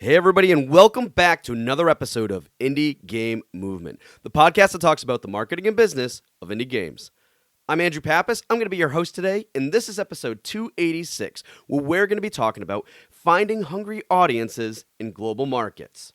Hey, everybody, and welcome back to another episode of Indie Game Movement, the podcast that talks about the marketing and business of indie games. I'm Andrew Pappas. I'm going to be your host today, and this is episode 286, where we're going to be talking about finding hungry audiences in global markets.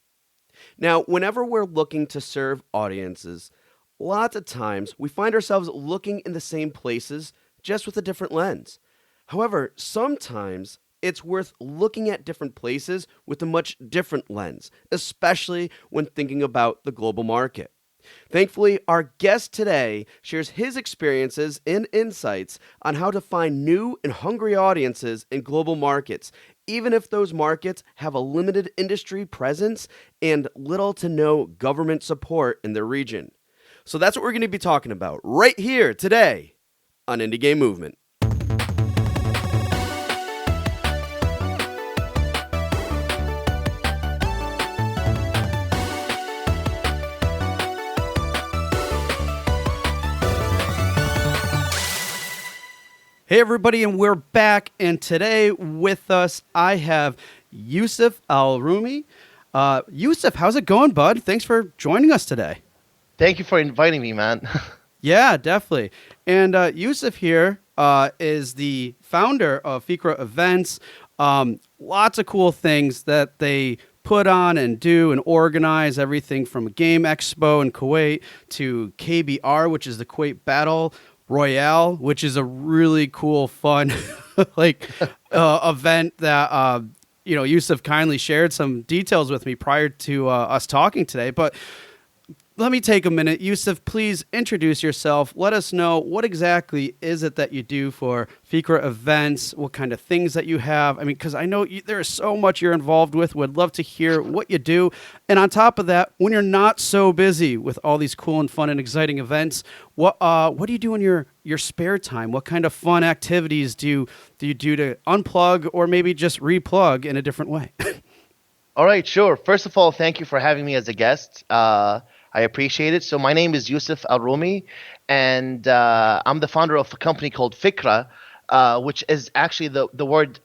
Now, whenever we're looking to serve audiences, lots of times we find ourselves looking in the same places, just with a different lens. However, sometimes it's worth looking at different places with a much different lens, especially when thinking about the global market. Thankfully, our guest today shares his experiences and insights on how to find new and hungry audiences in global markets, even if those markets have a limited industry presence and little to no government support in their region. So that's what we're going to be talking about right here today on Indie Game Movement. Hey, everybody, and we're back. And today with us, I have Yousif Almouri. Yousif, how's it going, bud? Thanks for joining us today. Thank you for inviting me, man. Yeah, definitely. And Yousif here is the founder of Fikra Events. Lots of cool things that they put on and do and organize, everything from a game expo in Kuwait to KBR, which is the Kuwait Battle Royale, which is a really cool, fun event that Yousif kindly shared some details with me prior to us talking today. But let me take a minute. Yousif, please introduce yourself. Let us know what exactly is it that you do for Fikra Events, what kind of things that you have. I mean, because I know there is so much you're involved with. Would love to hear what you do. And on top of that, when you're not so busy with all these cool and fun and exciting events, what do you do in your spare time? What kind of fun activities do you do to unplug or maybe just replug in a different way? All right, sure. First of all, thank you for having me as a guest. I appreciate it. So my name is Yousif Almouri, and I'm the founder of a company called Fikra, which is actually the word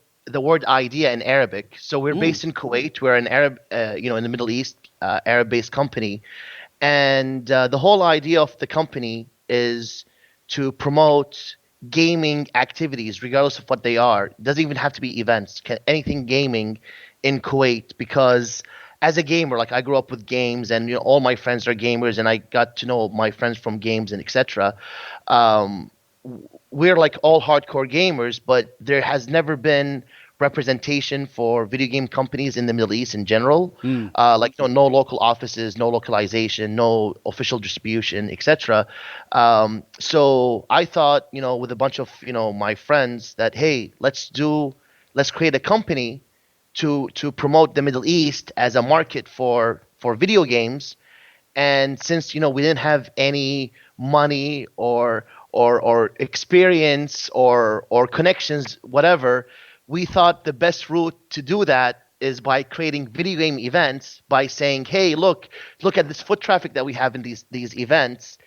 idea in Arabic. So we're based in Kuwait. We're an Arab, in the Middle East, Arab-based company, and the whole idea of the company is to promote gaming activities, regardless of what they are. It doesn't even have to be events. Anything gaming in Kuwait, because as a gamer, like I grew up with games, and all my friends are gamers, and I got to know my friends from games and etc. We're like all hardcore gamers, but there has never been representation for video game companies in the Middle East in general. No local offices, no localization, no official distribution, etc. So I thought, with a bunch of my friends, that hey, let's create a company to promote the Middle East as a market for video games. And since we didn't have any money or experience or connections, whatever, we thought the best route to do that is by creating video game events, by saying, hey, look at this foot traffic that we have in these events.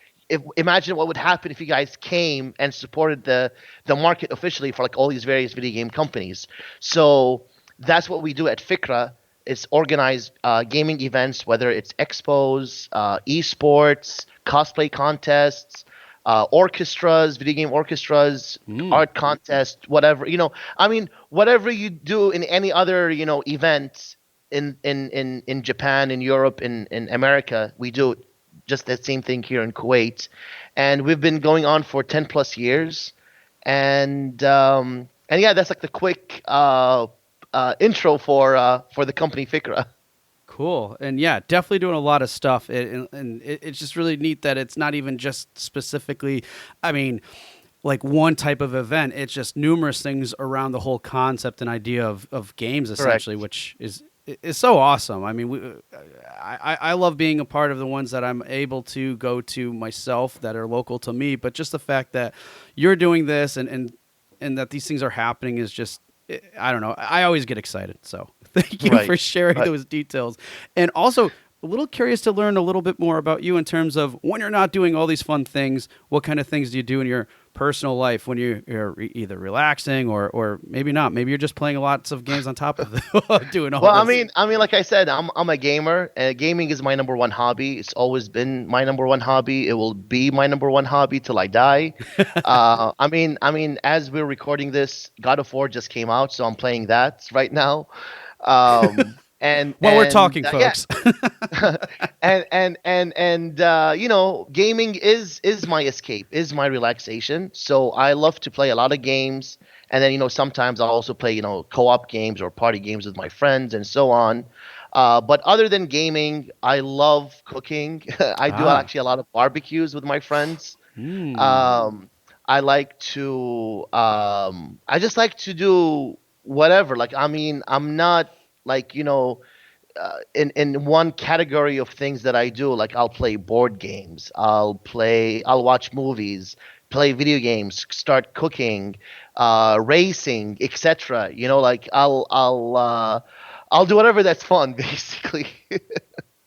Imagine what would happen if you guys came and supported the market officially for like all these various video game companies. So that's what we do at Fikra. Is organize gaming events, whether it's expos, esports, cosplay contests, orchestras, video game orchestras, art contests, whatever. Whatever you do in any other event in Japan, in Europe, in America, we do just that same thing here in Kuwait, and we've been going on for 10 plus years, and yeah, that's like the quick intro for the company Fikra. Cool. And yeah, definitely doing a lot of stuff. And it's just really neat that it's not even just specifically, like one type of event. It's just numerous things around the whole concept and idea of games, essentially, Correct. which is so awesome. I mean, I love being a part of the ones that I'm able to go to myself that are local to me. But just the fact that you're doing this and that these things are happening is just, I don't know. I always get excited. So thank you for sharing those details. And also, a little curious to learn a little bit more about you in terms of when you're not doing all these fun things, what kind of things do you do in your personal life when you're either relaxing or maybe not. Maybe you're just playing lots of games on top of doing all Well, this. like I said, I'm a gamer. Gaming is my number one hobby. It's always been my number one hobby. It will be my number one hobby till I die. As we're recording this, God of War just came out, so I'm playing that right now. While we're talking, Yeah, folks. gaming is my escape, is my relaxation. So I love to play a lot of games, and then sometimes I'll also play co-op games or party games with my friends and so on. But other than gaming, I love cooking. I do Ah. actually a lot of barbecues with my friends. Hmm. Um, I like to I just like to do whatever. Like I'm not like in one category of things that I do. Like I'll play board games, I'll watch movies, play video games, start cooking, racing, etc. Like I'll do whatever that's fun, basically.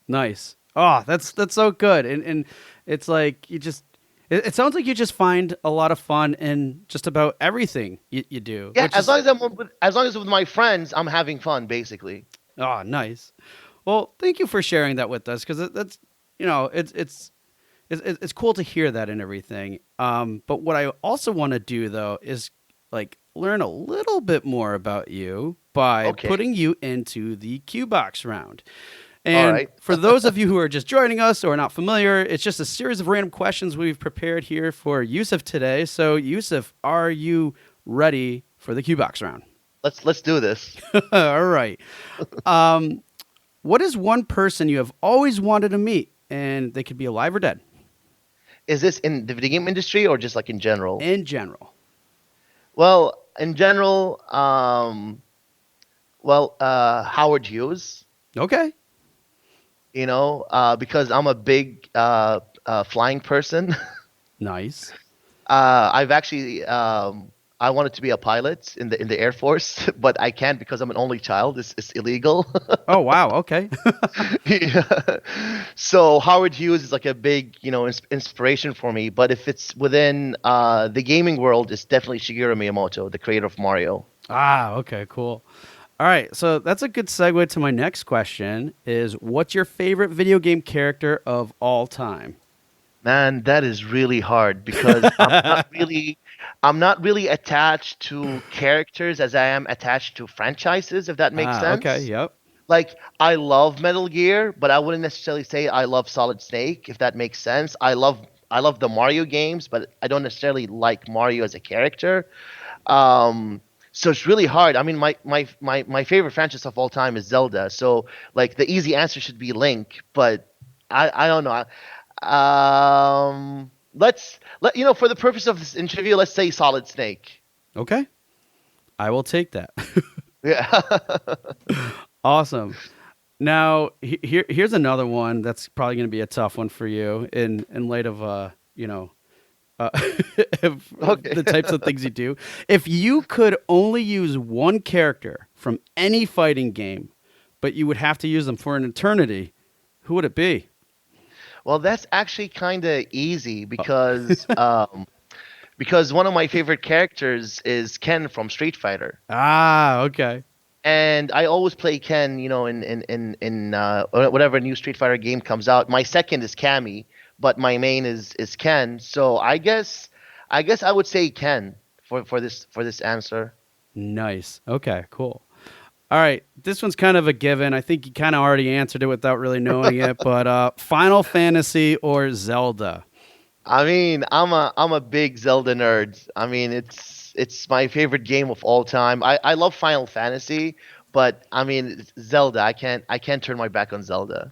Nice. Oh, that's so good. And it's like it sounds like you just find a lot of fun in just about everything you do, Yeah, which is as long as with my friends, I'm having fun, basically. oh, nice. Well, thank you for sharing that with us because that's it's cool to hear that and everything. But what I also want to do though is like learn a little bit more about you by Okay. putting you into the Q box round. All And right. for those of you who are just joining us or not familiar, it's just a series of random questions we've prepared here for Yousif today. So, Yousif, are you ready for the Q box round? Let's do this. All right. Um, what is one person you have always wanted to meet, and they could be alive or dead? Is this in the video game industry or just like in general? In general. Well, in general, Howard Hughes, Okay. because I'm a big flying person. Nice. I've actually I wanted to be a pilot in the Air Force, but I can't because I'm an only child. It's illegal. Oh, wow. Okay. Yeah. So Howard Hughes is like a big, inspiration for me. But if it's within the gaming world, it's definitely Shigeru Miyamoto, the creator of Mario. Ah, okay, cool. All right, so that's a good segue to my next question is what's your favorite video game character of all time? Man, that is really hard because I'm not really attached to characters as I am attached to franchises, if that makes Ah, okay, sense. yep. Like I love Metal Gear, but I wouldn't necessarily say I love Solid Snake, if that makes sense. I love the Mario games, but I don't necessarily like Mario as a character. Um, so it's really hard. I mean, my favorite franchise of all time is Zelda. So like the easy answer should be Link, but I don't know. For the purpose of this interview, let's say Solid Snake. Okay. I will take that. Yeah. Awesome. Now, here's another one that's probably going to be a tough one for you in light of uh, Okay. the types of things you do. If you could only use one character from any fighting game, but you would have to use them for an eternity, who would it be? Well, that's actually kind of easy because one of my favorite characters is Ken from Street Fighter. Ah, okay. And I always play Ken, in whatever new Street Fighter game comes out. My second is Cammy, but my main is Ken. So I guess I would say Ken for this answer. Nice. Okay, cool. All right, this one's kind of a given. I think you kind of already answered it without really knowing it, but Final Fantasy or Zelda? I mean, I'm a big Zelda nerd. I mean, it's my favorite game of all time. I love Final Fantasy, but I mean, it's Zelda. I can't turn my back on Zelda.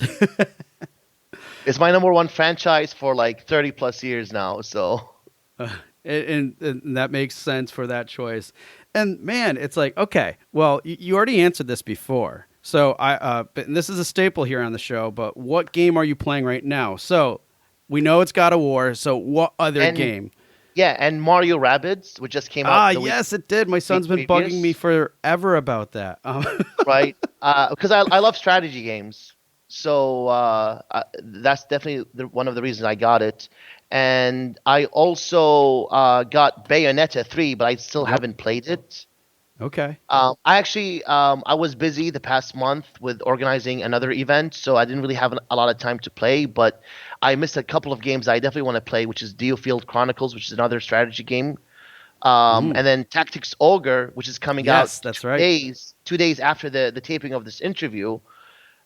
It's my number one franchise for like 30 plus years now. So And that makes sense for that choice. And man, it's like, okay, well, you already answered this before. So and this is a staple here on the show, but what game are you playing right now? So we know it's God of War. So what other and game? yeah, and Mario Rabbids, which just came Ah, out the yes, it did. My son's been week bugging me previous, forever about that. right? Because I love strategy games. So that's definitely one of the reasons I got it. and I also got Bayonetta 3, but I still Yep. haven't played it. Okay. I was busy the past month with organizing another event, so I didn't really have a lot of time to play. But I missed a couple of games I definitely want to play, which is Field Chronicles, which is another strategy game, Mm. and then Tactics Ogre, which is coming Yes, out that's right. 2 days after the taping of this interview.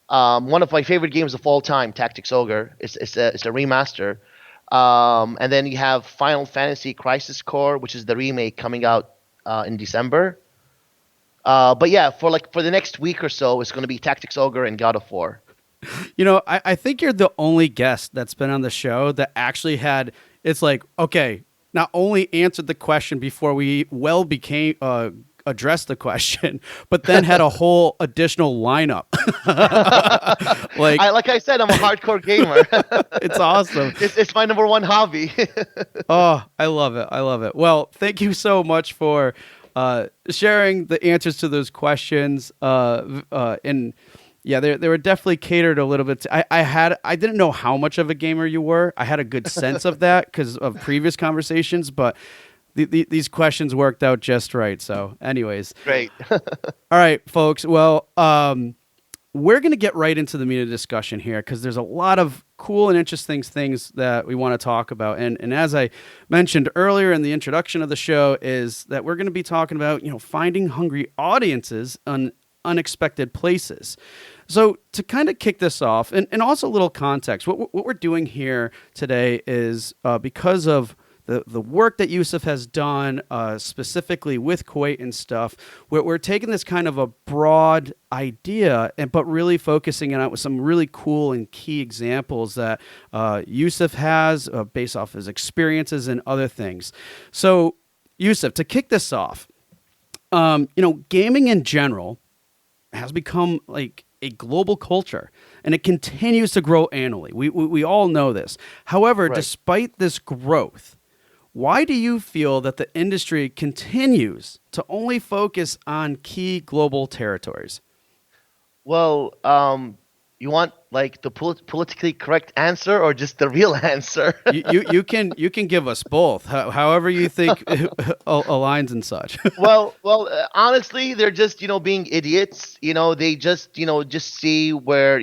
One of my favorite games of all time, Tactics Ogre. It's a remaster. And then you have Final Fantasy Crisis Core, which is the remake coming out in December. But yeah, for the next week or so, it's going to be Tactics Ogre and God of War. I think you're the only guest that's been on the show that actually had, it's like, okay, not only answered the question before we became, addressed the question, but then had a whole additional lineup. Like, Like I said, I'm a hardcore gamer. it's awesome. It's my number one hobby. Oh, I love it. I love it. Well, thank you so much for sharing the answers to those questions. And yeah, they were definitely catered a little bit. I didn't know how much of a gamer you were. I had a good sense of that because of previous conversations, but these questions worked out just right. So, anyways, Great. all right, folks. Well, we're going to get right into the meat of the discussion here because there's a lot of cool and interesting things that we want to talk about. And as I mentioned earlier in the introduction of the show, is that we're going to be talking about, finding hungry audiences on unexpected places. So to kind of kick this off, and also a little context, what we're doing here today is because of the work that Yousif has done specifically with Kuwait and stuff, we're taking this kind of a broad idea, but really focusing it out with some really cool and key examples that Yousif has based off his experiences and other things. So, Yousif, to kick this off, gaming in general has become like a global culture, and it continues to grow annually. We all know this. However, Right. despite this growth, why do you feel that the industry continues to only focus on key global territories? Well, you want like the politically correct answer or just the real answer? You can give us both, however you think aligns and such. Honestly, they're just being idiots. They just see where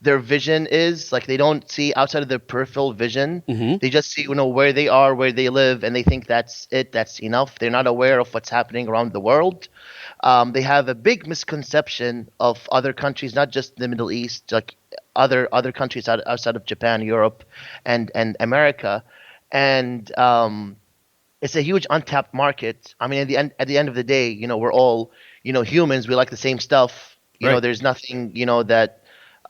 their vision is. Like they don't see outside of their peripheral vision. Hmm. They just see where they are, where they live, and they think that's it. That's enough. They're not aware of what's happening around the world. They have a big misconception of other countries, not just the Middle East, like other countries outside of Japan, Europe, and America, and it's a huge untapped market. I mean, at the end of the day, we're all humans. We like the same stuff. Right. There's nothing that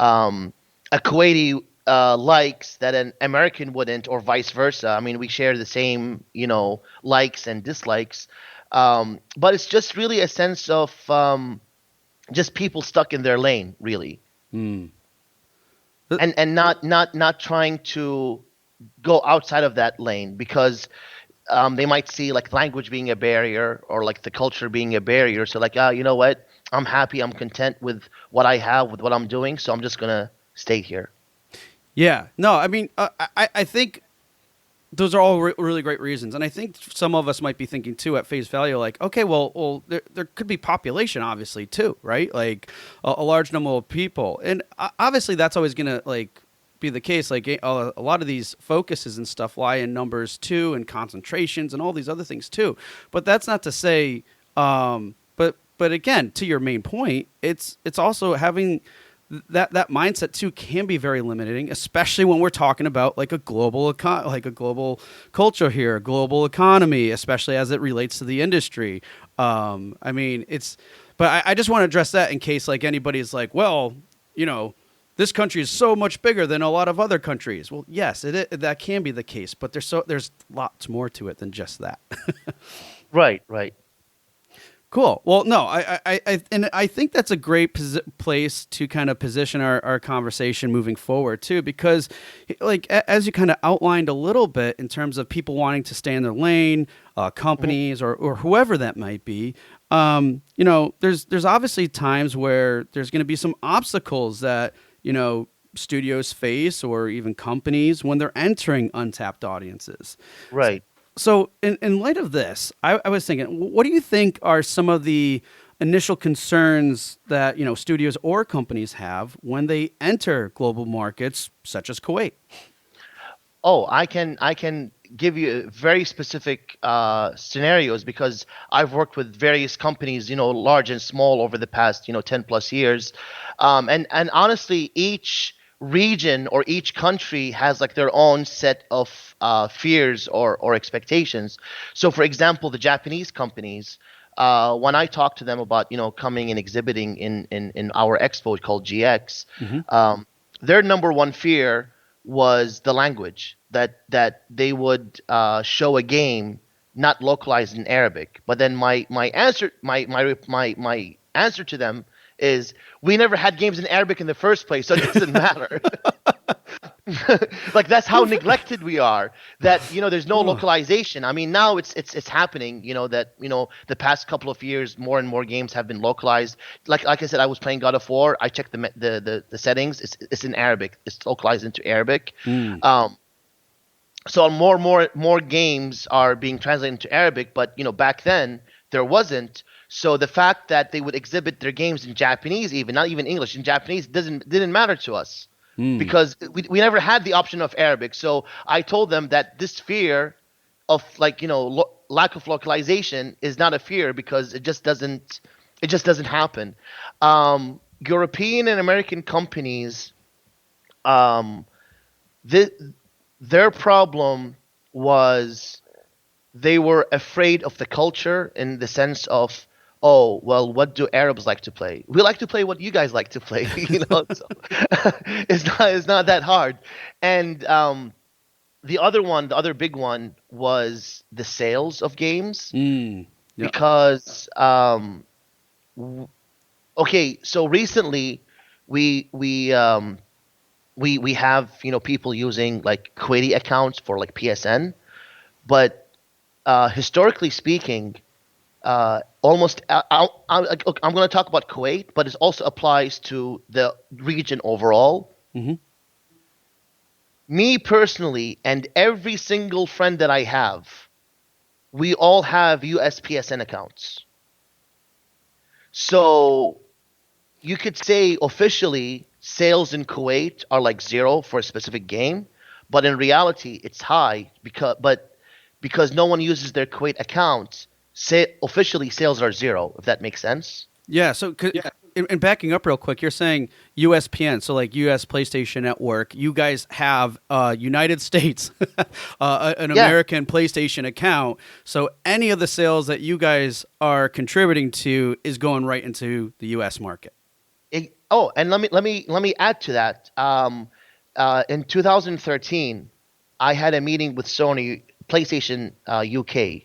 a Kuwaiti likes that an American wouldn't, or vice versa. I mean, we share the same likes and dislikes. But it's just really a sense of just people stuck in their lane, really, Mm. and not trying to go outside of that lane because they might see like language being a barrier or like the culture being a barrier. So like, you know what? I'm happy. I'm content with what I have, with what I'm doing. So I'm just gonna stay here. Yeah. No, I mean, I think those are all really great reasons, and I think some of us might be thinking too at face value, like, okay, well, there could be population, obviously, too, right? Like a large number of people, and obviously that's always gonna like be the case. Like a lot of these focuses and stuff lie in numbers too, and concentrations, and all these other things too. But that's not to say, but again, to your main point, it's also having that mindset too can be very limiting, especially when we're talking about like a global culture here, a global economy, especially as it relates to the industry. I mean, but I just want to address that in case like anybody's like, well, this country is so much bigger than a lot of other countries. Well, yes, that can be the case, but there's lots more to it than just that. Right, right. Cool. Well, no, I think that's a great place to kind of position our conversation moving forward too, because like as you kind of outlined a little bit in terms of people wanting to stay in their lane, companies or whoever that might be, there's obviously times where there's going to be some obstacles that studios face, or even companies, when they're entering untapped audiences. Right. So, in light of this, I was thinking, what do you think are some of the initial concerns that studios or companies have when they enter global markets such as Kuwait? Oh, I can give you very specific scenarios because I've worked with various companies, large and small, over the past 10 plus years, and honestly, each region or each country has like their own set of fears or expectations. So, for example, the Japanese companies. When I talk to them about coming and exhibiting in our expo called GX, Hmm. their number one fear was the language, that they would show a game not localized in Arabic. But then my answer to them is, we never had games in Arabic in the first place, so it doesn't matter. Like, that's how neglected we are, that there's no Oh, localization. I mean, now it's happening, that the past couple of years, more and more games have been localized. Like I said, I was playing God of War. I checked the settings. It's in Arabic. It's localized into Arabic. mm, um so more games are being translated into Arabic, but back then there wasn't. So the fact that they would exhibit their games in Japanese, even not even English, in Japanese, didn't matter to us, mm. because we never had the option of Arabic. So I told them that this fear of, like, lack of localization is not a fear, because it just doesn't happen. European and American companies, um, th- their problem was they were afraid of the culture, in the sense of, oh, well, what do Arabs like to play? We like to play what you guys like to play. So it's not that hard. And the other big one was the sales of games, Mm. Yeah. because okay, so recently we have people using like Kuwaiti accounts for like PSN, but historically speaking, almost I'm going to talk about Kuwait, but it also applies to the region overall. Hmm. Me personally, and every single friend that I have, we all have USPSN accounts. So you could say officially sales in Kuwait are like zero for a specific game, but in reality it's high, because no one uses their Kuwait account. Say officially sales are zero, if that makes sense. Yeah. So, and backing up real quick, you're saying USPN, so like US PlayStation Network. You guys have United States, an Yeah. American PlayStation account. So any of the sales that you guys are contributing to is going right into the US market. Oh, and let me add to that. In 2013, I had a meeting with Sony PlayStation UK,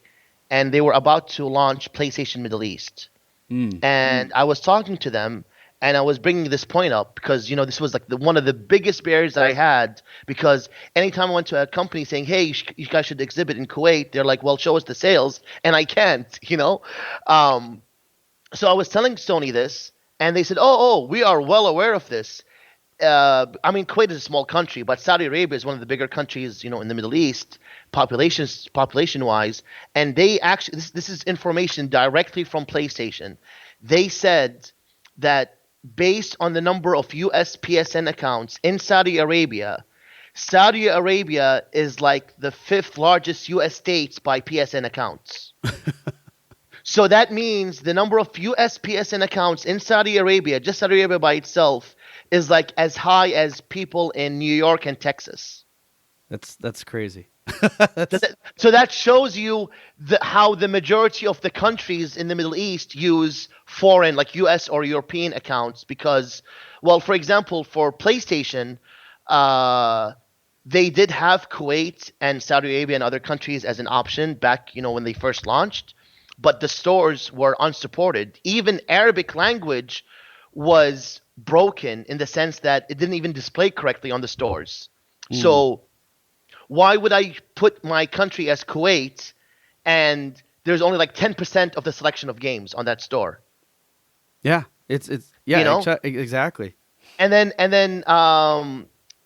and they were about to launch PlayStation Middle East. Mm. And I was talking to them, and I was bringing this point up because this was like one of the biggest barriers that I had, because anytime I went to a company saying, "Hey, you guys should exhibit in Kuwait," they're like, "Well, show us the sales," and I can't. Um, so I was telling Sony this, and they said, "Oh, we are well aware of this." I mean, Kuwait is a small country, but Saudi Arabia is one of the bigger countries, in the Middle East, population wise. And they actually, this is information directly from PlayStation. They said that based on the number of US PSN accounts in Saudi Arabia, Saudi Arabia is like the fifth largest US states by PSN accounts. So that means the number of US PSN accounts in Saudi Arabia, just Saudi Arabia by itself, is like as high as people in New York and Texas. That's crazy. So That's that shows you how the majority of the countries in the Middle East use foreign, like US or European accounts, because, well, for example, for PlayStation, uh, they did have Kuwait and Saudi Arabia and other countries as an option back, when they first launched, but the stores were unsupported. Even Arabic language was broken, in the sense that it didn't even display correctly on the stores. mm. So why would I put my country as Kuwait, and there's only like 10% of the selection of games on that store? Yeah. It's You yeah, know? exactly. And then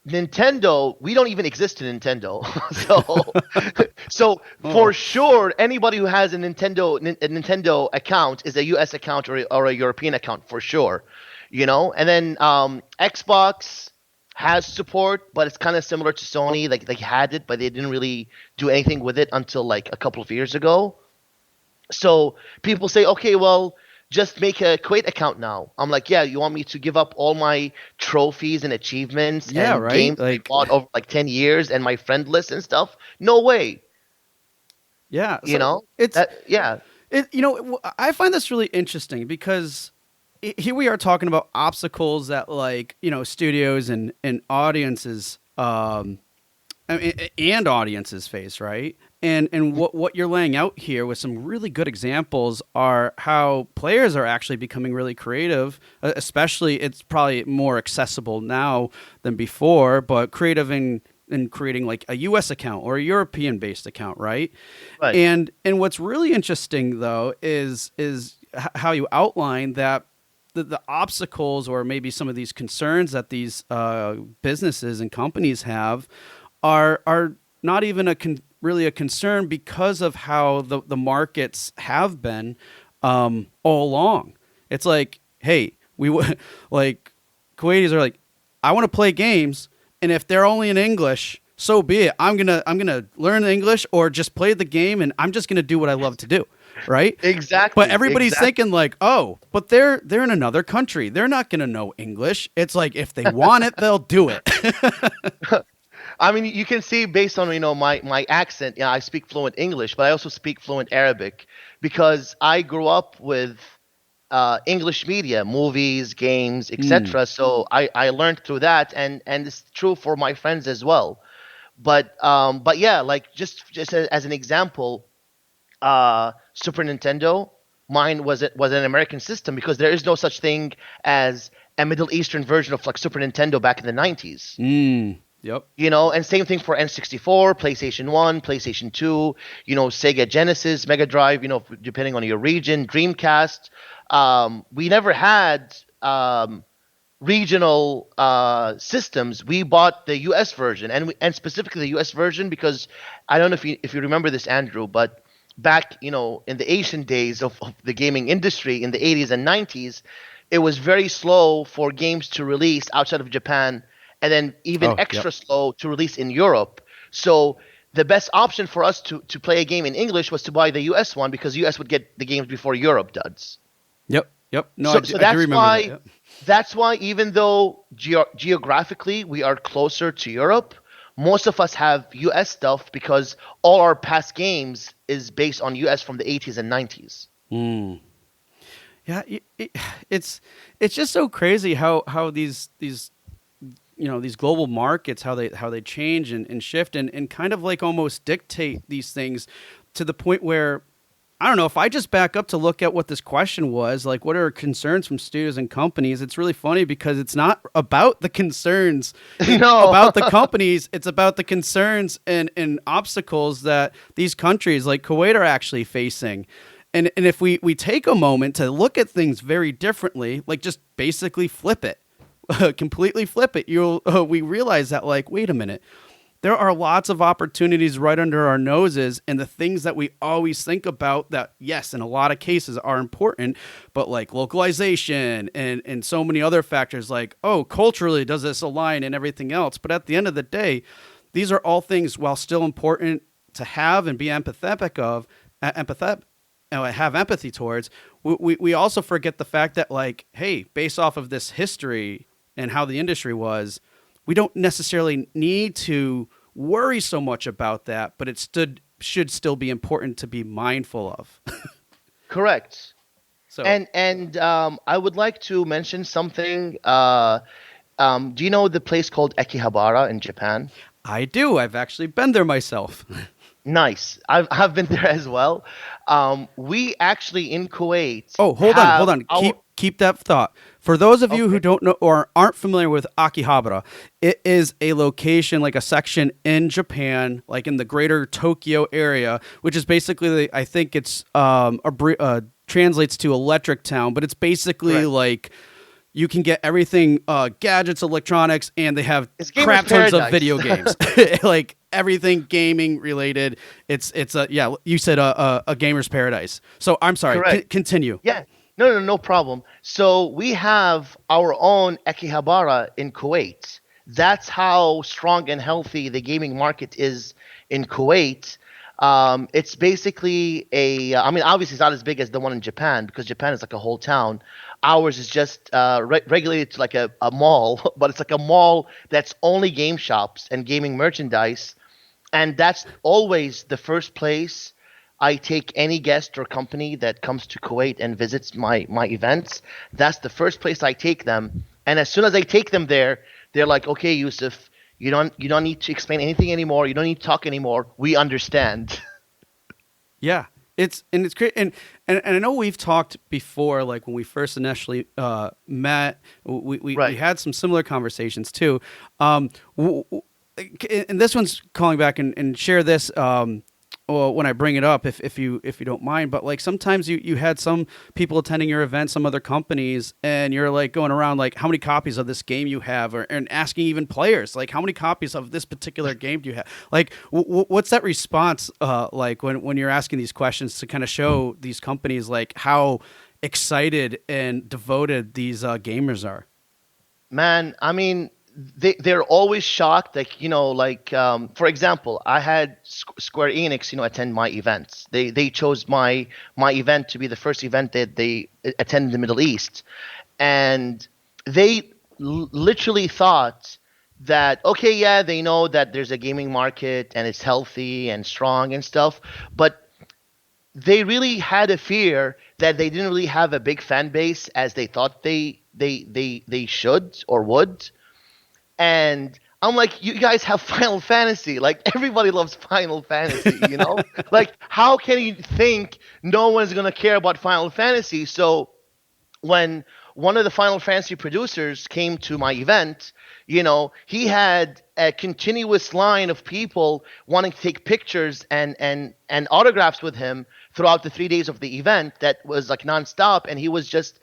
Nintendo, we don't even exist in Nintendo. So Oh. for sure, anybody who has a Nintendo account is a US account or a European account for sure. And then Xbox has support, but it's kind of similar to Sony. Like they had it, but they didn't really do anything with it until like a couple of years ago. So people say, okay, well, just make a Kuwait account now. I'm like, yeah, you want me to give up all my trophies and achievements Yeah, and right? games I bought over like 10 years and my friend list and stuff? No way. Yeah. You So know? it's Yeah. I find this really interesting because here we are talking about obstacles that like, studios and audiences and audiences face, right? And what you're laying out here with some really good examples are how players are actually becoming really creative. Especially, it's probably more accessible now than before, but creative in creating like a U.S. account or a European-based account, right? Right. And what's really interesting though is how you outline that the obstacles or maybe some of these concerns that these businesses and companies have are not even really a concern because of how the markets have been all along. It's like, hey, like Kuwaitis are like, I want to play games, and if they're only in English, so be it. I'm gonna learn English or just play the game, and I'm just gonna do what I love to do, right? But Exactly. everybody's Exactly. thinking like, oh, but they're in another country. They're not gonna know English. It's like if they want it, they'll do it. I mean, you can see based on my accent. Yeah, I speak fluent English, but I also speak fluent Arabic because I grew up with English media, movies, games, Mm. etc. So I learned through that, and it's true for my friends as well. But yeah, like just as an example, Super Nintendo, mine was an American system because there is no such thing as a Middle Eastern version of like Super Nintendo back in the 90s. Yep. And same thing for N64, PlayStation 1, PlayStation 2, Sega Genesis, Mega Drive, depending on your region, Dreamcast. We never had regional systems. We bought the US version, and specifically the US version because I don't know if you remember this, Andrew, but back, in the Asian days of the gaming industry in the 80s and 90s, it was very slow for games to release outside of Japan, and then even Oh, yep. extra slow to release in Europe. So the best option for us to play a game in English was to buy the US one because US would get the games before Europe does. Yep. Yep. No, So I do that's remember that. why Yep. even though geographically we are closer to Europe, most of us have US stuff because all our past games is based on US from the 80s and 90s. Yeah. It's it's just so crazy how these these global markets how they change and shift and kind of like almost dictate these things to the point where I don't know if I just back up to look at what this question was like what are concerns from studios and companies. It's really funny because it's not about the concerns No. about the companies. It's about the concerns and obstacles that these countries like Kuwait are actually facing. And if we take a moment to look at things very differently, like just basically flip it, completely flip it, we realize that like, wait a minute, there are lots of opportunities right under our noses, and the things that we always think about that, yes, in a lot of cases are important, but like localization and so many other factors like, oh, culturally, does this align and everything else? But at the end of the day, these are all things, while still important to have and be have empathy towards, we also forget the fact that like, hey, based off of this history and how the industry was, we don't necessarily need to worry so much about that, but should still be important to be mindful of. Correct. So And I would like to mention something. Do you know the place called Akihabara in Japan? I do. I've actually been there myself. Nice. I've been there as well. We actually in Kuwait Oh, hold have on. our Keep that thought. For those of you who okay. don't know or aren't familiar with Akihabara, it is a location like a section in Japan, like in the greater Tokyo area, which is basically I think it's translates to electric town, but it's basically Correct. like you can get everything, gadgets, electronics, and they have It's gamer's crap tons of paradise. video games, like everything gaming related. It's a yeah. You said a gamer's paradise. So I'm sorry. Correct. Continue. Yeah. No, no, no problem. So we have our own Akihabara in Kuwait. That's how strong and healthy the gaming market is in Kuwait. It's basically I mean, obviously, it's not as big as the one in Japan because Japan is like a whole town. Ours is just regulated to like a mall, but it's like a mall that's only game shops and gaming merchandise. And that's always the first place I take any guest or company that comes to Kuwait and visits my events. That's the first place I take them. And as soon as I take them there, they're like, "Okay, Yousif, you don't need to explain anything anymore. You don't need to talk anymore. We understand." Yeah, it's great, and I know we've talked before, like when we first initially met, we Right. had some similar conversations too. And this one's calling back and share this. Well, when I bring it up, if you don't mind, but like sometimes you had some people attending your event, some other companies, and you're like going around like how many copies of this game you have, and asking even players like how many copies of this particular game do you have? Like, what's that response like when you're asking these questions to kind of show these companies like how excited and devoted these gamers are? Man, I mean, they're always shocked. Like, for example, I had Square Enix, attend my events. They chose my event to be the first event that they attend in the Middle East, and they literally thought that, okay, yeah, they know that there's a gaming market and it's healthy and strong and stuff, but they really had a fear that they didn't really have a big fan base as they thought they should or would. And I'm like, you guys have Final Fantasy. Like, everybody loves Final Fantasy, you know? Like, how can you think no one's going to care about Final Fantasy? So when one of the Final Fantasy producers came to my event, he had a continuous line of people wanting to take pictures and autographs with him throughout the 3 days of the event that was like nonstop. And he was just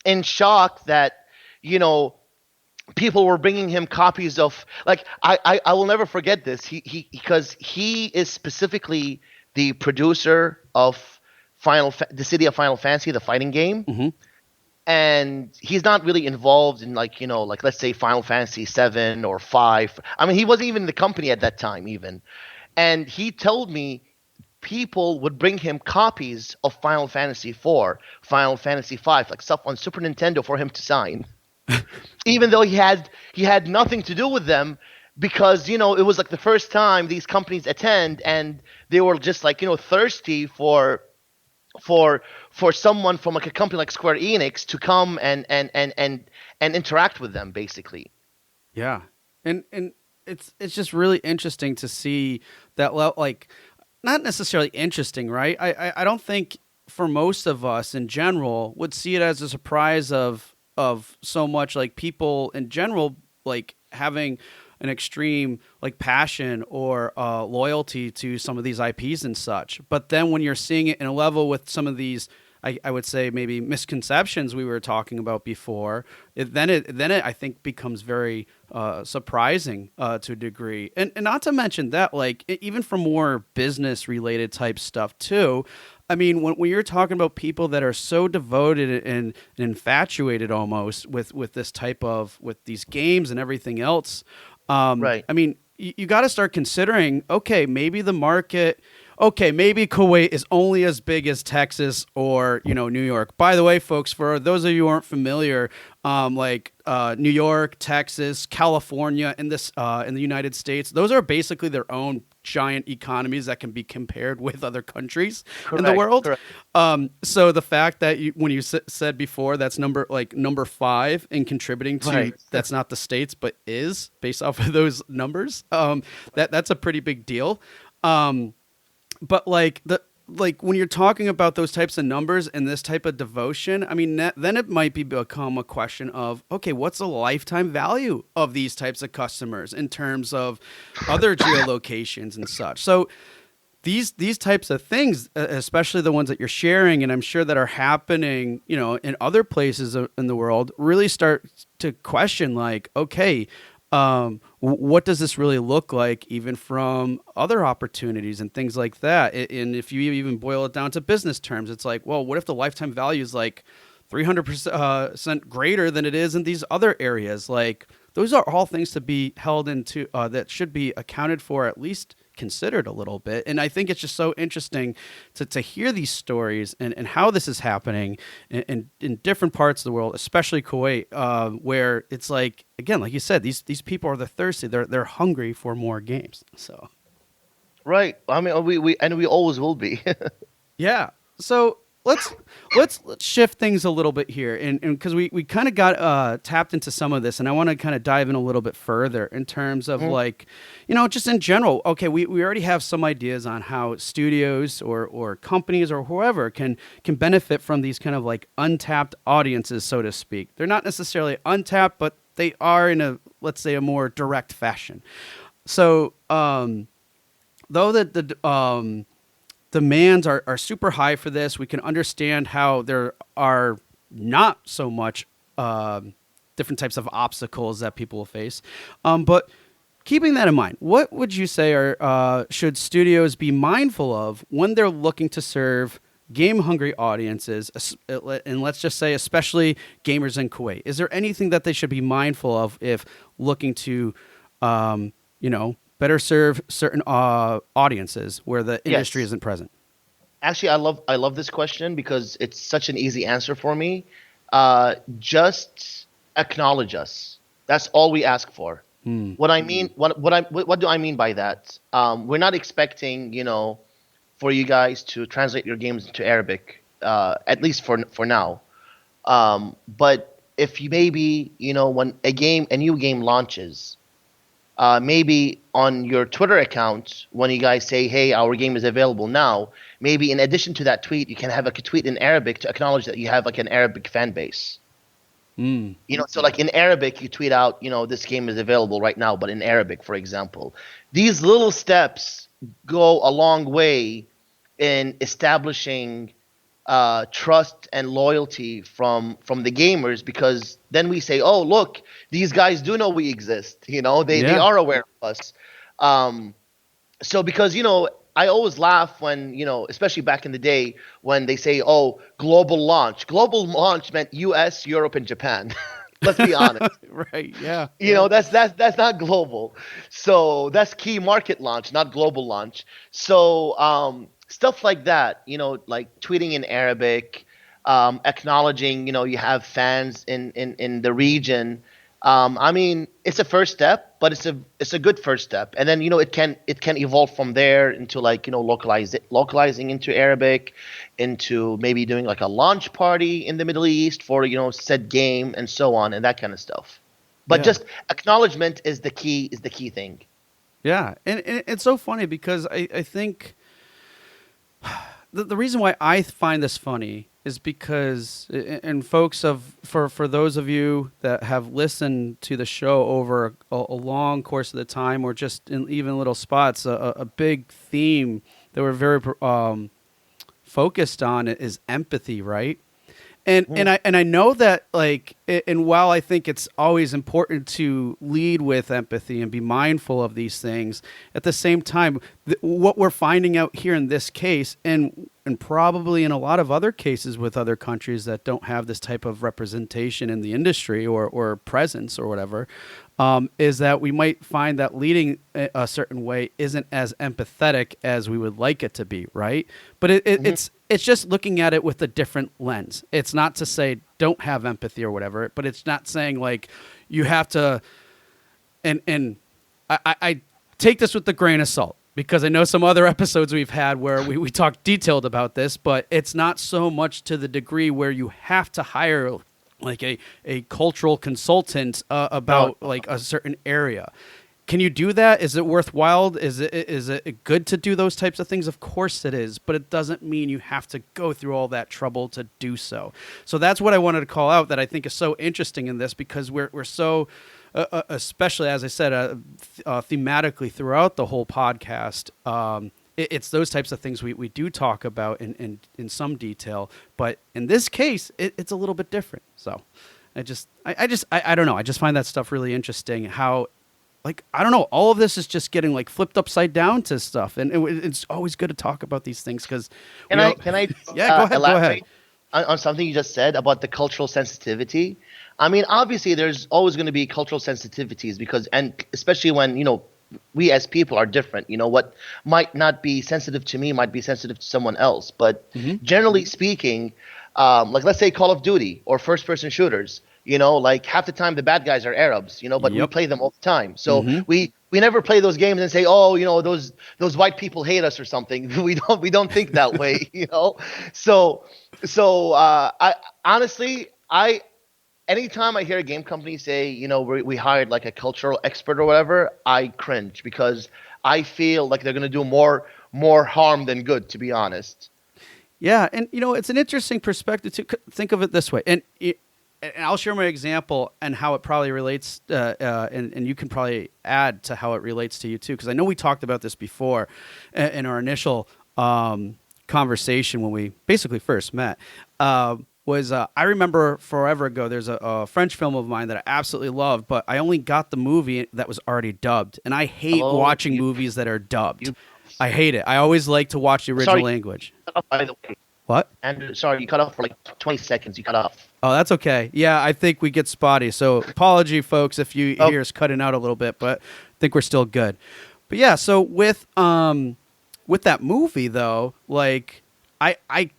in shock that, people were bringing him copies of, like, I will never forget this. He because he is specifically the producer of the City of Final Fantasy, the fighting game. Mm-hmm. And he's not really involved in, like, like, let's say Final Fantasy 7 or 5. I mean, he wasn't even in the company at that time even. And he told me people would bring him copies of Final Fantasy 4, Final Fantasy 5, like stuff on Super Nintendo for him to sign. Even though he had nothing to do with them, because it was like the first time these companies attend, and they were just like thirsty for someone from like a company like Square Enix to come and interact with them, basically. Yeah, and it's just really interesting to see that, like, not necessarily interesting, right? I don't think for most of us in general would see it as a surprise of so much, like, people in general like having an extreme like passion or loyalty to some of these IPs and such. But then when you're seeing it in a level with some of these, I would say maybe misconceptions we were talking about before, then it I think becomes very surprising to a degree, and not to mention that, like, even for more business related type stuff too. I mean, when you're talking about people that are so devoted and infatuated almost with this type of, with these games and everything else, Right. I mean, you got to start considering, okay, maybe the market, okay, maybe Kuwait is only as big as Texas or, New York. By the way, folks, for those of you who aren't familiar, New York, Texas, California, in the United States, those are basically their own giant economies that can be compared with other countries in the Correct, world. correct. So the fact that when you said before that's number 5 in contributing to, Right. that's not the states but is based off of those numbers, that's a pretty big deal. But like when you're talking about those types of numbers and this type of devotion, I mean, then it might become a question of, okay, what's the lifetime value of these types of customers in terms of other geolocations and such. So these types of things, especially the ones that you're sharing, and I'm sure that are happening, in other places in the world, really start to question, like, okay, what does this really look like, even from other opportunities and things like that? And if you even boil it down to business terms, it's like, well, what if the lifetime value is like 300% greater than it is in these other areas? Like, those are all things to be held into, that should be accounted for, at least considered a little bit. And I think it's just so interesting to hear these stories and how this is happening in different parts of the world, especially Kuwait, where it's like, again, like you said, these people are thirsty. They're hungry for more games. So, Right. I mean, we always will be. yeah. So let's shift things a little bit here, and because we kind of got tapped into some of this, and I want to kind of dive in a little bit further in terms of like, just in general. Okay, we already have some ideas on how studios or companies or whoever can benefit from these kind of like untapped audiences, so to speak. They're not necessarily untapped, but they are in a, let's say, a more direct fashion. So though the demands are super high for this, we can understand how there are not so much different types of obstacles that people will face. But keeping that in mind, what would you say should studios be mindful of when they're looking to serve game-hungry audiences, and let's just say especially gamers in Kuwait? Is there anything that they should be mindful of if looking to, better serve certain audiences where the industry isn't present? Actually, I love this question because it's such an easy answer for me. Just acknowledge us. That's all we ask for. What I mean, what do I mean by that? We're not expecting, for you guys to translate your games into Arabic, at least for now. But if you maybe, when a new game launches, maybe on your Twitter account, when you guys say, hey, our game is available now, maybe in addition to that tweet, you can have like a tweet in Arabic to acknowledge that you have like an Arabic fan base. So like in Arabic, you tweet out, this game is available right now, but in Arabic, for example. These little steps go a long way in establishing trust and loyalty from the gamers, because then we say, oh, look, these guys do know we exist. They are aware of us. So because I always laugh when especially back in the day when they say, oh, global launch meant US, Europe, and Japan. Let's be honest. Right. Yeah. That's not global. So that's key market launch, not global launch. So stuff like that, like tweeting in Arabic, acknowledging, you have fans in the region. I mean, it's a first step, but it's a good first step. And then, it can evolve from there into like, localizing into Arabic, into maybe doing like a launch party in the Middle East for, said game and so on and that kind of stuff. But just acknowledgement is the key thing. Yeah. And it's so funny because I think the reason why I find this funny is because, and folks, for those of you that have listened to the show over a long course of the time, or just in even little spots, a big theme that we're very focused on is empathy, right? And I know that, like, and while I think it's always important to lead with empathy and be mindful of these things, at the same time, what we're finding out here in this case, and probably in a lot of other cases with other countries that don't have this type of representation in the industry or presence or whatever, is that we might find that leading a certain way isn't as empathetic as we would like it to be, right? But it's just looking at it with a different lens. It's not to say don't have empathy or whatever, but it's not saying like you have to. And I take this with a grain of salt, because I know some other episodes we've had where we talk detailed about this, but it's not so much to the degree where you have to hire like a cultural consultant about like a certain area. Can you do that? Is it worthwhile? Is it good to do those types of things? Of course it is, but it doesn't mean you have to go through all that trouble to do so. So that's what I wanted to call out, that I think is so interesting in this, because we're so, especially as I said, thematically throughout the whole podcast, it's those types of things we do talk about in some detail, but in this case, it's a little bit different. So I don't know. I just find that stuff really interesting. How, like, I don't know, all of this is just getting like flipped upside down to stuff, and it's always good to talk about these things because. Can I Yeah, go ahead. On something you just said about the cultural sensitivity? I mean, obviously, there's always going to be cultural sensitivities because, and especially when, we as people are different. What might not be sensitive to me might be sensitive to someone else. But generally speaking, like let's say Call of Duty or first-person shooters, like half the time the bad guys are Arabs, but we play them all the time. So we never play those games and say, oh, those white people hate us or something. We don't think that way, So I honestly, anytime I hear a game company say, we hired like a cultural expert or whatever, I cringe because I feel like they're going to do more harm than good, to be honest. Yeah, and it's an interesting perspective to think of it this way, and I'll share my example and how it probably relates, and you can probably add to how it relates to you too, because I know we talked about this before in our initial conversation when we basically first met. I remember forever ago, there's a French film of mine that I absolutely loved, but I only got the movie that was already dubbed, and I hate watching movies that are dubbed. I hate it. I always like to watch the original language. By the way. What? And sorry, you cut off for like 20 seconds. You cut off. Oh, that's okay. Yeah, I think we get spotty. So apology, folks, if you hear us cutting out a little bit, but I think we're still good. But yeah, so with that movie though, like I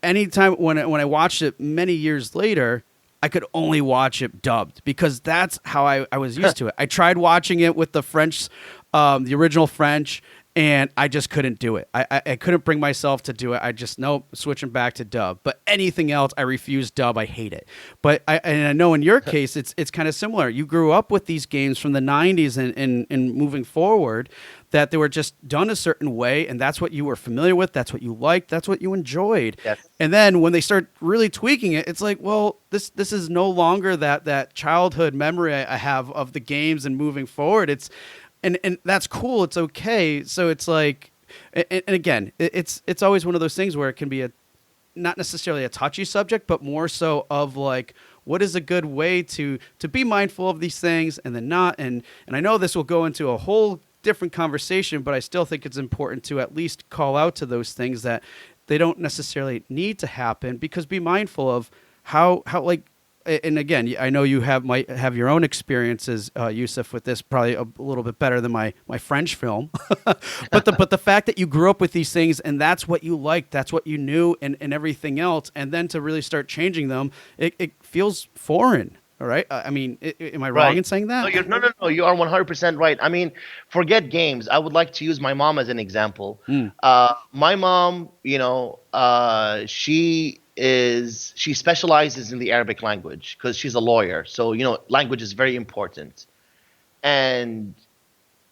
anytime when I watched it many years later, I could only watch it dubbed because that's how I was used to it. I tried watching it with the French, the original French, and I just couldn't do it. I couldn't bring myself to do it. I just, nope, switching back to dub. But anything else, I refuse dub. I hate it. But I know in your case, it's kind of similar. You grew up with these games from the 90s and moving forward that they were just done a certain way, and that's what you were familiar with. That's what you liked. That's what you enjoyed. Yes. And then when they start really tweaking it, it's like, well, this is no longer that childhood memory I have of the games and moving forward. And that's cool. It's okay. So it's like, and again, it's always one of those things where it can be not necessarily a touchy subject, but more so of like, what is a good way to be mindful of these things and then not. And I know this will go into a whole different conversation, but I still think it's important to at least call out to those things that they don't necessarily need to happen, because be mindful of how like, and again, I know you might have your own experiences, Yousif, with this, probably a little bit better than my French film. but the fact that you grew up with these things and that's what you liked, that's what you knew, and everything else, and then to really start changing them, it feels foreign. All right. I mean, am I wrong in saying that? No. You are 100% right. I mean, forget games. I would like to use my mom as an example. My mom, she specializes in the Arabic language because she's a lawyer. So, language is very important. And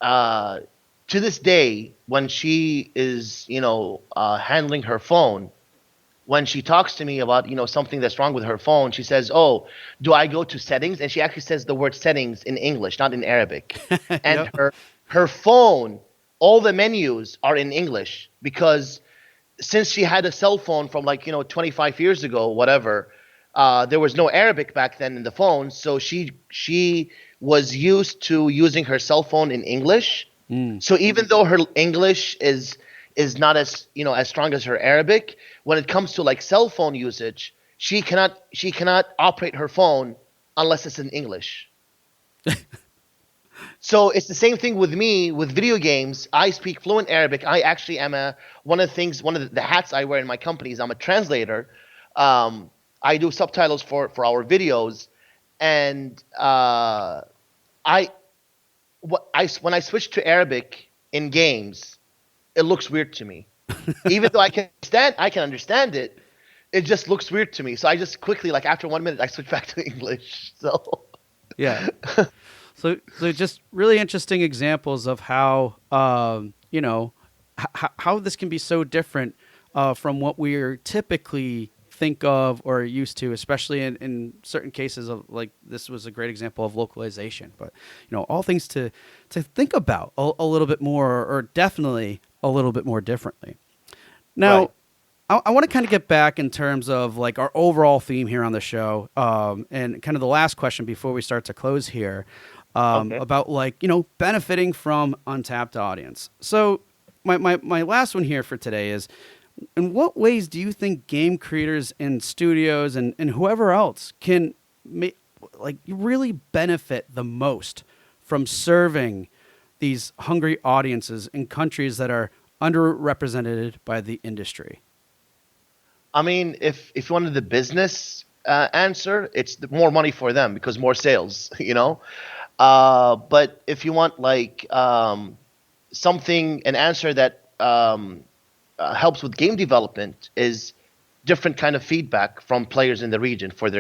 to this day, when she is, handling her phone, when she talks to me about, something that's wrong with her phone, she says, oh, do I go to settings? And she actually says the word settings in English, not in Arabic. And her phone, all the menus are in English because since she had a cell phone from 25 years ago, whatever, there was no Arabic back then in the phone. So she was used to using her cell phone in English. So even though her English is not as strong as her Arabic, when it comes to cell phone usage, she cannot operate her phone unless it's in English. So it's the same thing with me with video games. I speak fluent Arabic. I actually am one of the hats I wear in my company is I'm a translator. I do subtitles for our videos, and when I switch to Arabic in games, it looks weird to me. Even though I can understand it, it just looks weird to me. So I just quickly, after 1 minute, I switch back to English. So yeah. So just really interesting examples of how how this can be so different from what we're typically think of or used to, especially in certain cases of this was a great example of localization. But all things to think about a little bit more, or definitely a little bit more differently. Now, Right. I want to kind of get back in terms of like our overall theme here on the show, and kind of the last question before we start to close here, Okay. about like benefiting from untapped audience. So my last one here for today is, in what ways do you think game creators and studios and whoever else can like really benefit the most from serving these hungry audiences in countries that are underrepresented by the industry? I mean, if you wanted the business answer, it's more money for them because more sales, you know. But if you want like an answer that helps with game development is different kind of feedback from players in the region for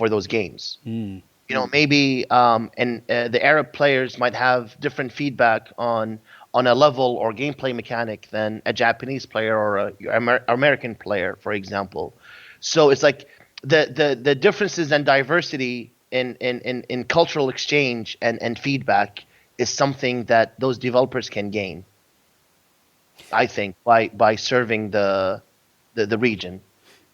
those games. You know, maybe and the Arab players might have different feedback on a level or gameplay mechanic than a Japanese player or a American player, for example. So it's like the differences and diversity in cultural exchange and feedback is something that those developers can gain, I think, by serving the region.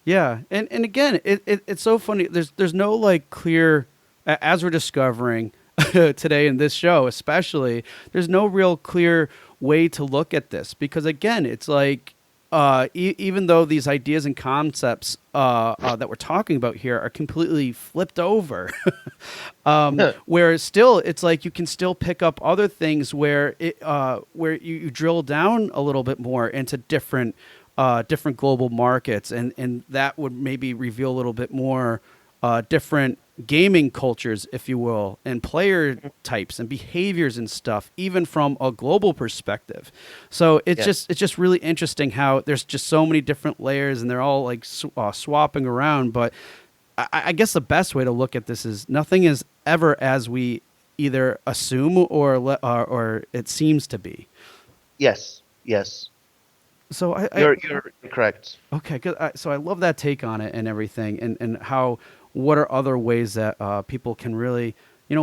Yeah, and again, it's so funny. There's no like clear, as we're discovering today in this show, especially. There's no real clear way to look at this because again, it's like even though these ideas and concepts that we're talking about here are completely flipped over, where still it's like you can still pick up other things where you drill down a little bit more into different global markets, and that would maybe reveal a little bit more different gaming cultures, if you will, and player types and behaviors and stuff, even from a global perspective. So it's just really interesting how there's just so many different layers, and they're all like swapping around. But I guess the best way to look at this is nothing is ever as we either assume or it seems to be. Yes, yes, So you're correct. okay, good. So I love that take on it and everything, and how what are other ways that people can really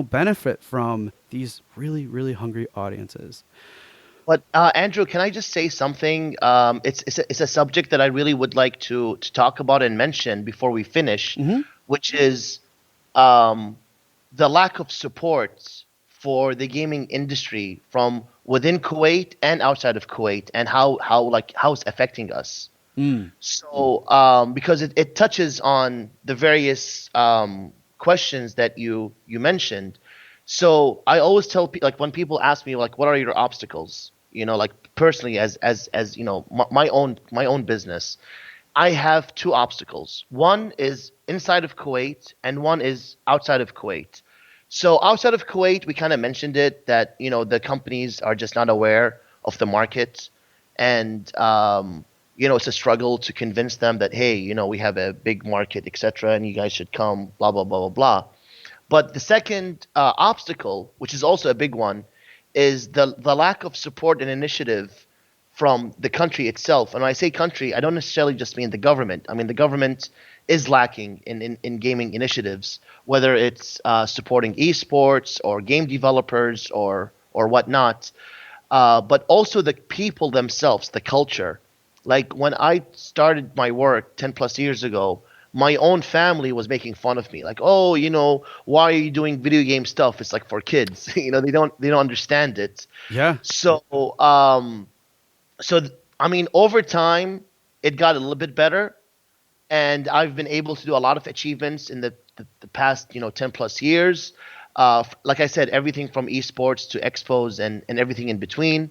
benefit from these really really hungry audiences. But Andrew, can I just say something? It's a subject that I really would like to talk about and mention before we finish, which is um, the lack of support for the gaming industry from within Kuwait and outside of Kuwait, and how it's affecting us. So because it touches on the various questions that you mentioned. So I always tell people, like when people ask me like what are your obstacles, you know, like personally as you know my own business, I have two obstacles. One is inside of Kuwait and one is outside of Kuwait. So outside of Kuwait, we kind of mentioned it that the companies are just not aware of the market, and it's a struggle to convince them that hey, we have a big market, etc., and you guys should come, blah blah blah blah blah. But the second obstacle, which is also a big one, is the lack of support and initiative from the country itself. And when I say country, I don't necessarily just mean the government. I mean the government is lacking in gaming initiatives, whether it's supporting esports or game developers or whatnot, but also the people themselves, the culture. Like when I started my work 10 plus years ago, my own family was making fun of me, like, oh, why are you doing video game stuff? It's like for kids. They don't understand it. Yeah. So I mean, over time, it got a little bit better, and I've been able to do a lot of achievements in the past 10 plus years. Like I said, everything from esports to expos and everything in between.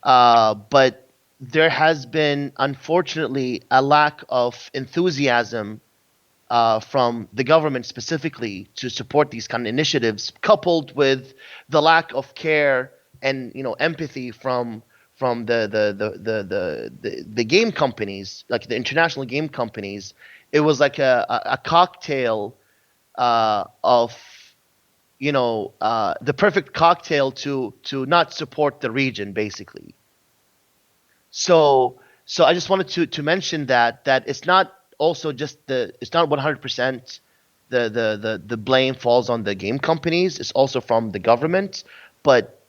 But there has been, unfortunately, a lack of enthusiasm from the government specifically to support these kind of initiatives, coupled with the lack of care and empathy from the game companies, like the international game companies. It was like a cocktail of the perfect cocktail to not support the region, basically. So I just wanted to mention that it's not also just it's not 100% the blame falls on the game companies. It's also from the government, but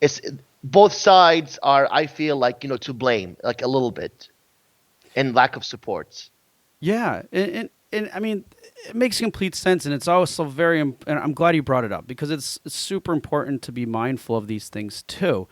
it's both sides are, I feel like, to blame, like a little bit, and lack of support. Yeah, and I mean, it makes complete sense, and it's also and I'm glad you brought it up because it's super important to be mindful of these things too,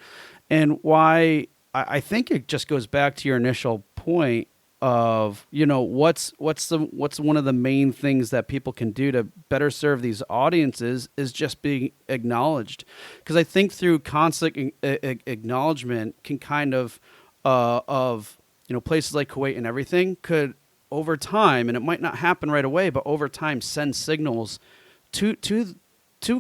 and why I think it just goes back to your initial point of what's one of the main things that people can do to better serve these audiences is just being acknowledged, because I think through constant acknowledgement can kind of places like Kuwait and everything could over time, and it might not happen right away, but over time send signals to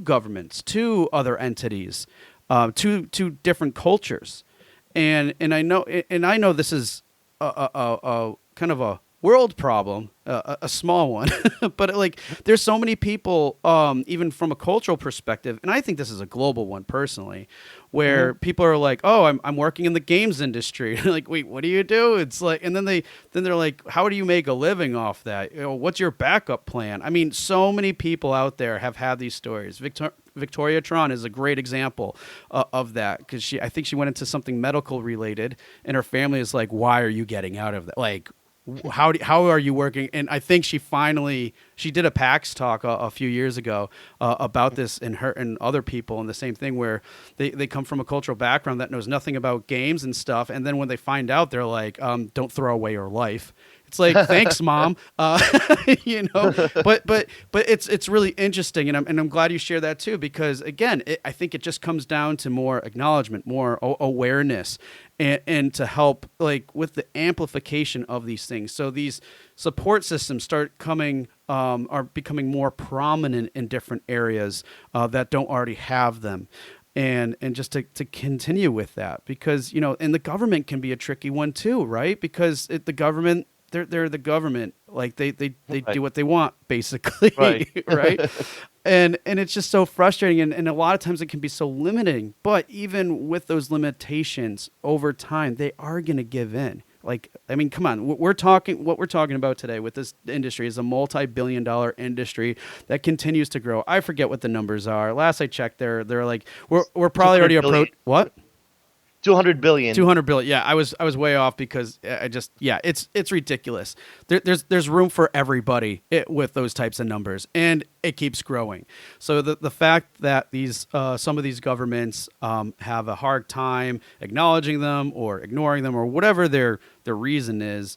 governments, to other entities, to different cultures, and I know this is a kind of a world problem, a small one, but like there's so many people, even from a cultural perspective, and I think this is a global one personally, where people are like, "Oh, I'm working in the games industry." Like, wait, what do you do? It's like, and then they're like, "How do you make a living off that? What's your backup plan?" I mean, so many people out there have had these stories. Victoria Tron is a great example of that, because I think she went into something medical related, and her family is like, "Why are you getting out of that? Like, how are you working?" And I think she did a PAX talk a few years ago about this, and her and other people, and the same thing, where they come from a cultural background that knows nothing about games and stuff, and then when they find out, they're like, "Don't throw away your life." It's like, thanks, mom. But it's really interesting, and I'm glad you share that too, because again, I think it just comes down to more acknowledgement, more awareness, and to help like with the amplification of these things. So these support systems are becoming more prominent in different areas that don't already have them. And just to continue with that, because and the government can be a tricky one too, right? Because the government, they're the government, like they Right. do what they want basically. Right. Right. And it's just so frustrating, and a lot of times it can be so limiting, but even with those limitations over time they are going to give in. Like, I mean, come on, what we're talking about today with this industry is a multi-billion-dollar industry that continues to grow. I forget what the numbers are. Last I checked, they're like we're probably already 200 billion. approached what. 200 billion. 200 billion. Yeah, I was way off, because it's ridiculous. There's room for everybody with those types of numbers, and it keeps growing. So the fact that these some of these governments have a hard time acknowledging them or ignoring them or whatever their reason is,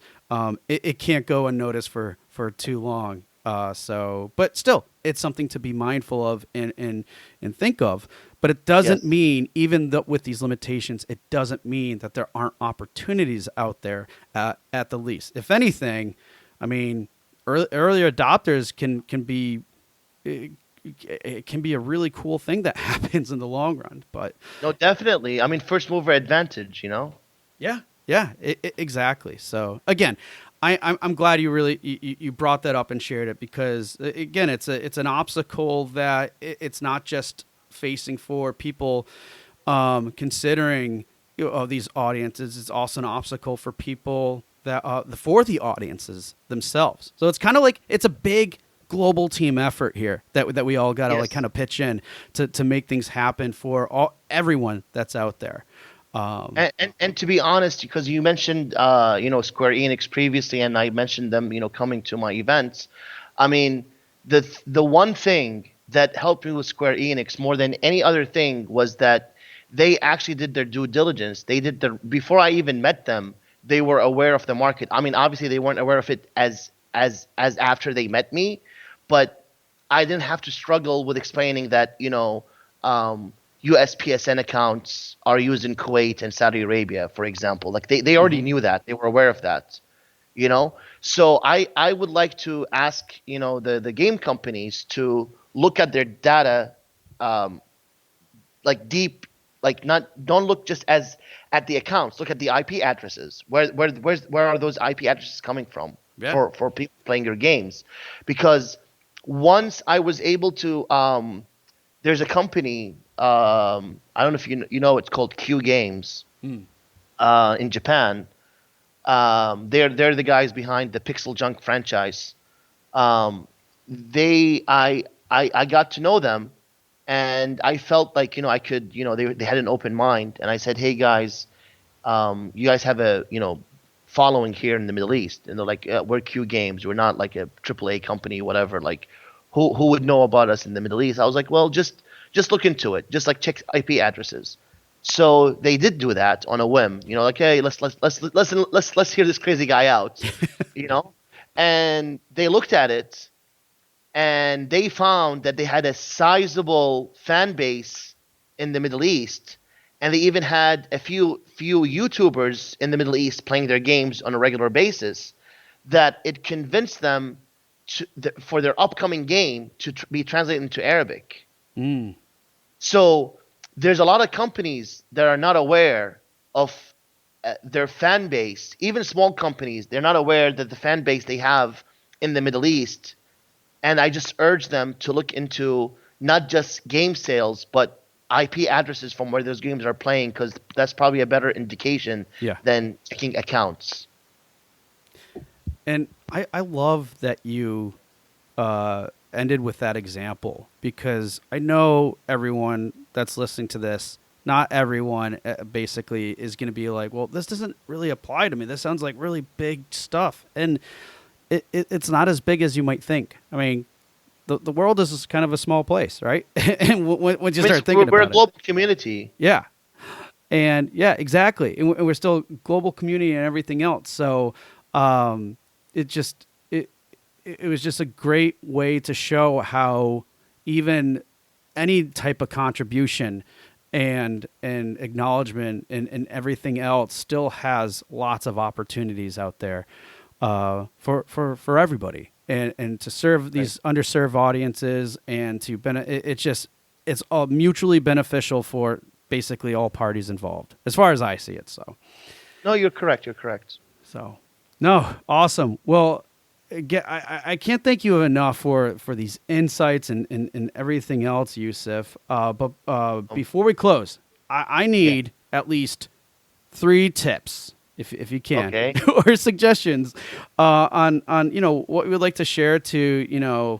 it can't go unnoticed for too long. But still, it's something to be mindful of and think of. But it doesn't Yes. mean, even though with these limitations, it doesn't mean that there aren't opportunities out there at the least. If anything, I mean, early adopters can be it can be a really cool thing that happens in the long run. But No, definitely. I mean, first mover advantage. yeah, exactly. So again, I'm glad you brought that up and shared it, because again, it's an obstacle that it's not just facing for people considering these audiences. It's also an obstacle for people that for the audiences themselves. So it's kind of like it's a big global team effort here that we all got to Yes. like kind of pitch in to make things happen for everyone that's out there. And to be honest, because you mentioned Square Enix previously, and I mentioned them coming to my events. I mean, the one thing that helped me with Square Enix more than any other thing was that they actually did their due diligence. They did before I even met them. They were aware of the market. I mean, obviously they weren't aware of it as after they met me, but I didn't have to struggle with explaining that USPSN accounts are used in Kuwait and Saudi Arabia, for example. Like they already knew that. They were aware of that. So I would like to ask the game companies to look at their data, like deep, like not don't look just as at the accounts. Look at the IP addresses. Where are those IP addresses coming from Yeah. for people playing your games? Because once I was able to, there's a company. I don't know if you know. It's called Q Games in Japan. They're the guys behind the Pixel Junk franchise. They I got to know them, and I felt like I could, they had an open mind, and I said, hey guys, you guys have a following here in the Middle East, and they're like, we're Q Games, we're not like a AAA company, whatever. Like, who would know about us in the Middle East? I was like, well, just look into it, just like check IP addresses. So they did do that on a whim, like, hey, let's hear this crazy guy out, you know, and they looked at it and they found that they had a sizable fan base in the Middle East, and they even had a few YouTubers in the Middle East playing their games on a regular basis. That it convinced them for their upcoming game to be translated into Arabic. Mm. So there's a lot of companies that are not aware of their fan base. Even small companies, they're not aware that the fan base they have in the Middle East, and I just urge them to look into not just game sales, but IP addresses from where those games are playing, because that's probably a better indication Yeah. than checking accounts. And I love that you ended with that example, because I know everyone that's listening to this, not everyone basically is going to be like, well, this doesn't really apply to me. This sounds like really big stuff. And it's not as big as you might think. I mean, the world is kind of a small place, right? And once you start thinking We're a about global community. yeah. And yeah, exactly. And we're still a global community and everything else. So it just it was just a great way to show how even any type of contribution and acknowledgement and everything else still has lots of opportunities out there for everybody, and to serve these underserved audiences, and to it's all mutually beneficial for basically all parties involved, as far as I see it. No, you're correct. You're correct. So, no, awesome. Well, again, I can't thank you enough for these insights and everything else, Yousif. But before we close, I need at least 3 tips, if you can, Okay. or suggestions on what we would like to share to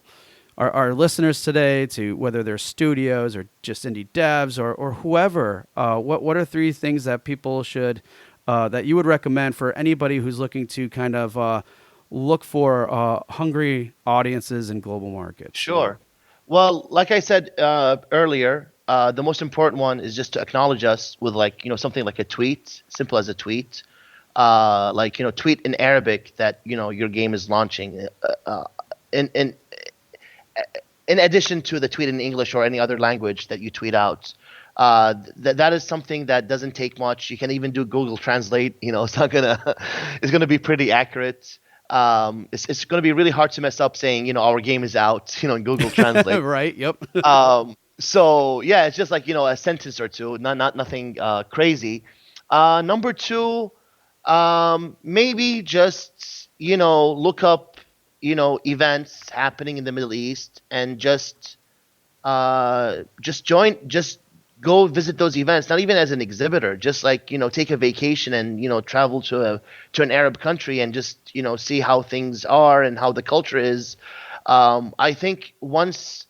our listeners today, to whether they're studios or just indie devs or whoever. What are 3 things that people should that you would recommend for anybody who's looking to kind of look for hungry audiences in global markets? Sure. Well, like I said earlier, the most important one is just to acknowledge us with, like, something like a tweet, simple as a tweet. Like, tweet in Arabic that your game is launching. In in addition to the tweet in English or any other language that you tweet out. That is something that doesn't take much. You can even do Google Translate. It's not gonna it's gonna be pretty accurate. It's gonna be really hard to mess up saying our game is out in Google Translate. Right. Yep. So yeah, it's just like a sentence or two, not nothing crazy. Number 2, maybe just look up events happening in the Middle East, and just go visit those events, not even as an exhibitor, just like take a vacation and travel to an Arab country and just see how things are and how the culture is. I think once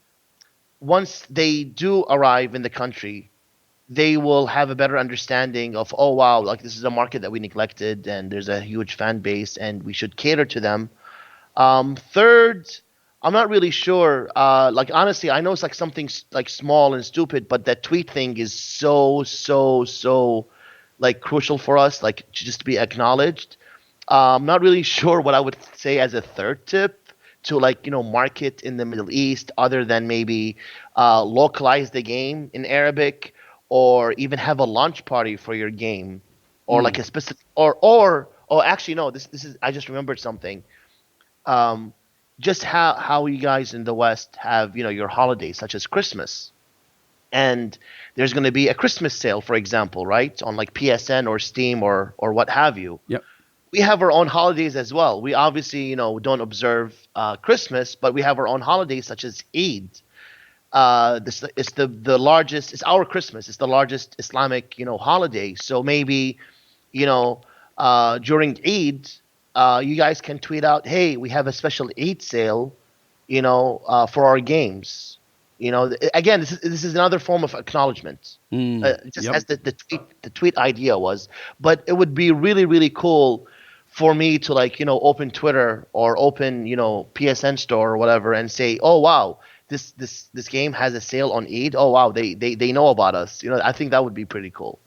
they do arrive in the country, they will have a better understanding of, oh wow, like this is a market that we neglected, and there's a huge fan base, and we should cater to them. Third, I'm not really sure. Like, honestly, I know it's like something like small and stupid, but that tweet thing is so like crucial for us, like just to be acknowledged. I'm not really sure what I would say as a third tip to, like, market in the Middle East, other than maybe localize the game in Arabic, or even have a launch party for your game, or like a specific, or oh, actually no, this is, I just remembered something. Just how you guys in the West have your holidays, such as Christmas, and there's going to be a Christmas sale, for example, right, on like PSN or Steam or what have you. Yep. We have our own holidays as well. We obviously don't observe Christmas, but we have our own holidays such as Eid. This it's the largest. It's our Christmas. It's the largest Islamic holiday. So maybe during Eid, you guys can tweet out, "Hey, we have a special Eid sale, for our games." Again, this is another form of acknowledgement, just Yep. as the tweet idea was. But it would be really, really cool for me to open Twitter or open PSN store or whatever and say, oh wow, this game has a sale on Eid. Oh wow, they know about us. I think that would be pretty cool.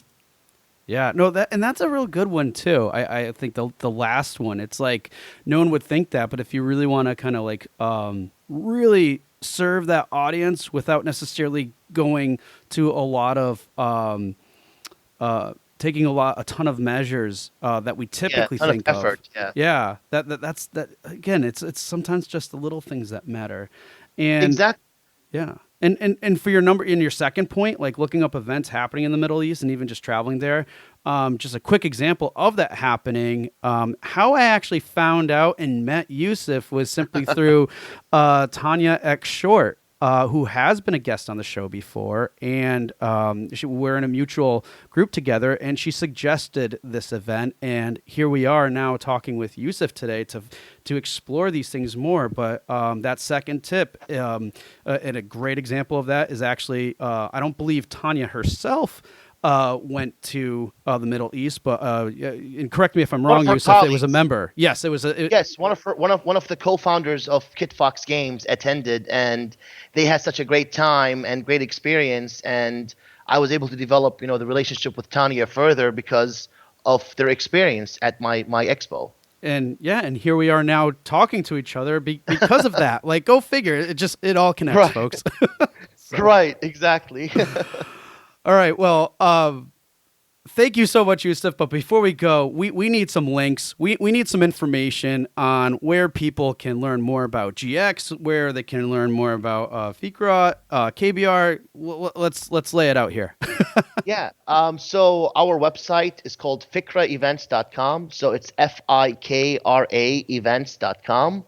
Yeah, no, that's a real good one too. I think the last one, it's like no one would think that, but if you really want to kind of really serve that audience without necessarily going to a lot of taking a ton of measures that we typically ton of think effort, of. Yeah, that's again. It's sometimes just the little things that matter, and Exactly. yeah. And for your second point, like looking up events happening in the Middle East and even just traveling there, just a quick example of that happening. How I actually found out and met Yousif was simply through Tanya X Short, who has been a guest on the show before, and we're in a mutual group together, and she suggested this event, and here we are now talking with Yousif today to explore these things more. But that second tip, and a great example of that is actually, I don't believe Tanya herself went to the Middle East, but and correct me if I'm wrong, Yousif, it was a member. Yes, it was. Yes, one of the co-founders of Kitfox Games attended, and they had such a great time and great experience. And I was able to develop, the relationship with Tanya further because of their experience at my expo. And here we are now talking to each other because of that. Like, go figure. It all connects, Right. folks. Right, exactly. All right. Well, thank you so much, Yousif. But before we go, we need some links. We need some information on where people can learn more about GX, where they can learn more about Fikra, KBR. Let's lay it out here. Yeah. So our website is called fikraevents.com. So it's FIKRA events.com.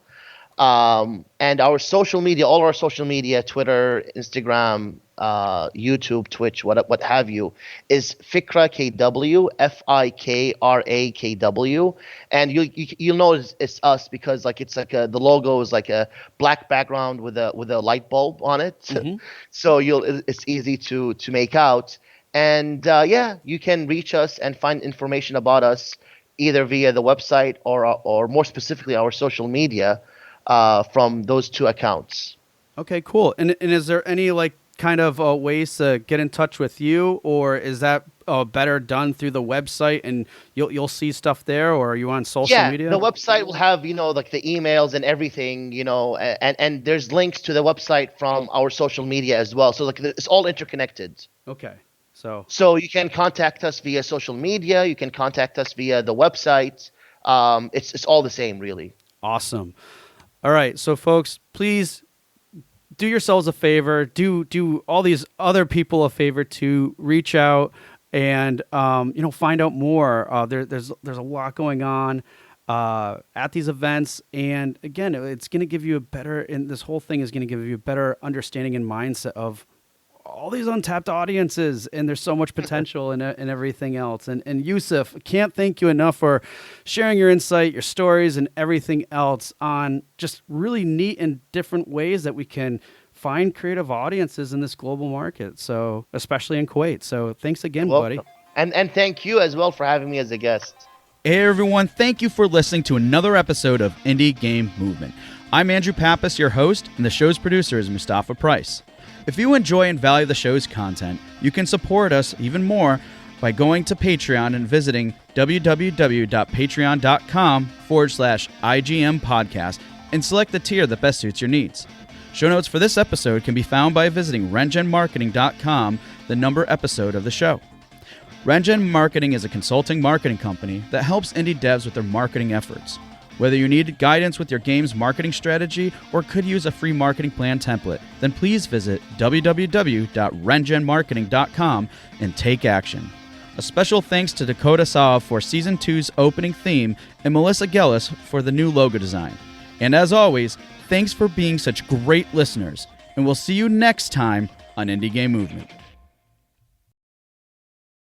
And our social media, all our social media, Twitter, Instagram, YouTube, Twitch, what have you, is Fikra KW, FIKRA KW, and you'll know it's us because the logo is like a black background with a light bulb on it, Mm-hmm. so it's easy to make out, and you can reach us and find information about us either via the website or more specifically our social media from those two accounts. Okay, cool. And is there any kind of ways to get in touch with you, or is that better done through the website and you'll see stuff there, or are you on social media? The website will have the emails and everything, and there's links to the website from our social media as well. So it's all interconnected. Okay. So you can contact us via social media. You can contact us via the website. It's all the same, really. Awesome. All right, so folks, please do yourselves a favor. Do all these other people a favor to reach out and find out more. There's a lot going on at these events, and again, it's going to give you this whole thing is going to give you a better understanding and mindset of all these untapped audiences, and there's so much potential in everything else. And Yousif, can't thank you enough for sharing your insight, your stories, and everything else on just really neat and different ways that we can find creative audiences in this global market. So, especially in Kuwait. So, thanks again, buddy. And thank you as well for having me as a guest. Hey everyone, thank you for listening to another episode of Indie Game Movement. I'm Andrew Pappas, your host, and the show's producer is Mustafa Price. If you enjoy and value the show's content, you can support us even more by going to Patreon and visiting www.patreon.com/IGM podcast and select the tier that best suits your needs. Show notes for this episode can be found by visiting rengenmarketing.com, the number episode of the show. Rengen Marketing is a consulting marketing company that helps indie devs with their marketing efforts. Whether you need guidance with your game's marketing strategy or could use a free marketing plan template, then please visit www.rengenmarketing.com and take action. A special thanks to Dakota Saab for Season 2's opening theme and Melissa Gellis for the new logo design. And as always, thanks for being such great listeners, and we'll see you next time on Indie Game Movement.